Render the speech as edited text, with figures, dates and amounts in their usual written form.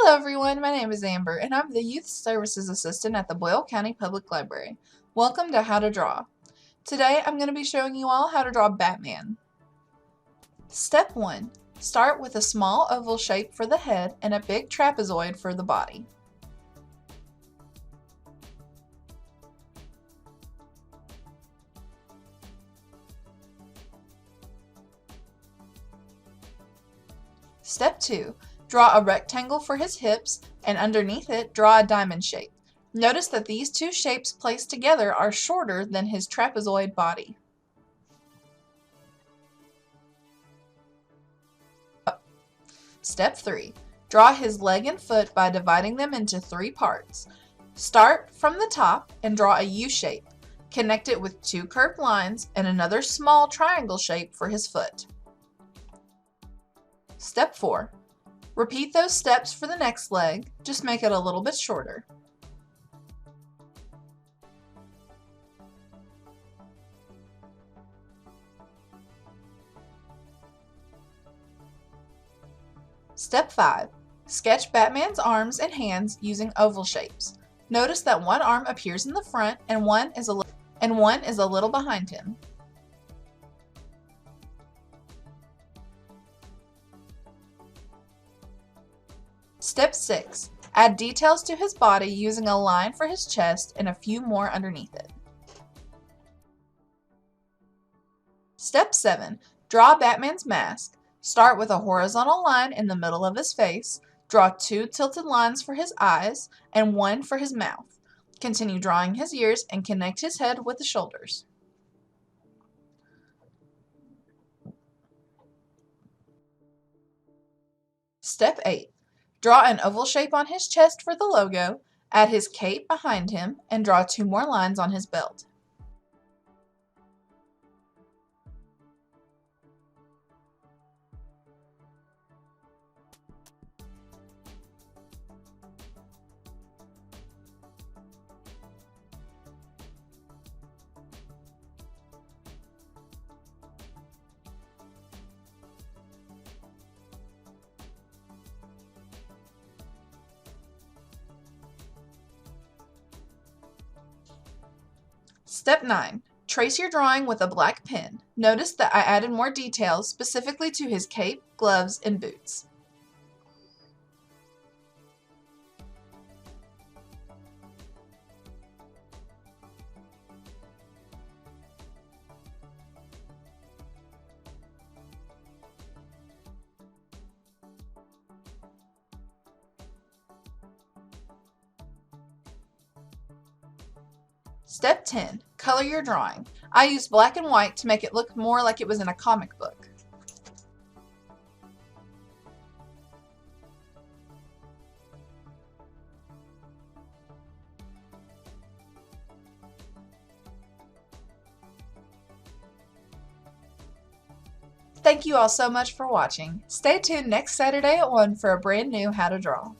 Hello everyone, my name is Amber and I'm the Youth Services Assistant at the Boyle County Public Library. Welcome to How to Draw. Today I'm going to be showing you all how to draw Batman. Step 1. Start with a small oval shape for the head and a big trapezoid for the body. Step 2. Draw a rectangle for his hips, and underneath it, draw a diamond shape. Notice that these two shapes placed together are shorter than his trapezoid body. Step 3. Draw his leg and foot by dividing them into 3 parts. Start from the top and draw a U shape. Connect it with 2 curved lines and another small triangle shape for his foot. Step 4. Repeat those steps for the next leg, just make it a little bit shorter. Step 5. Sketch Batman's arms and hands using oval shapes. Notice that one arm appears in the front and one is a little behind him. Step 6. Add details to his body using a line for his chest and a few more underneath it. Step 7. Draw Batman's mask. Start with a horizontal line in the middle of his face, draw 2 tilted lines for his eyes, and 1 for his mouth. Continue drawing his ears and connect his head with the shoulders. Step 8. Draw an oval shape on his chest for the logo, add his cape behind him, and draw 2 more lines on his belt. Step 9. Trace your drawing with a black pen. Notice that I added more details specifically to his cape, gloves, and boots. Step 10. Color your drawing. I used black and white to make it look more like it was in a comic book. Thank you all so much for watching. Stay tuned next Saturday at 1 for a brand new How to Draw.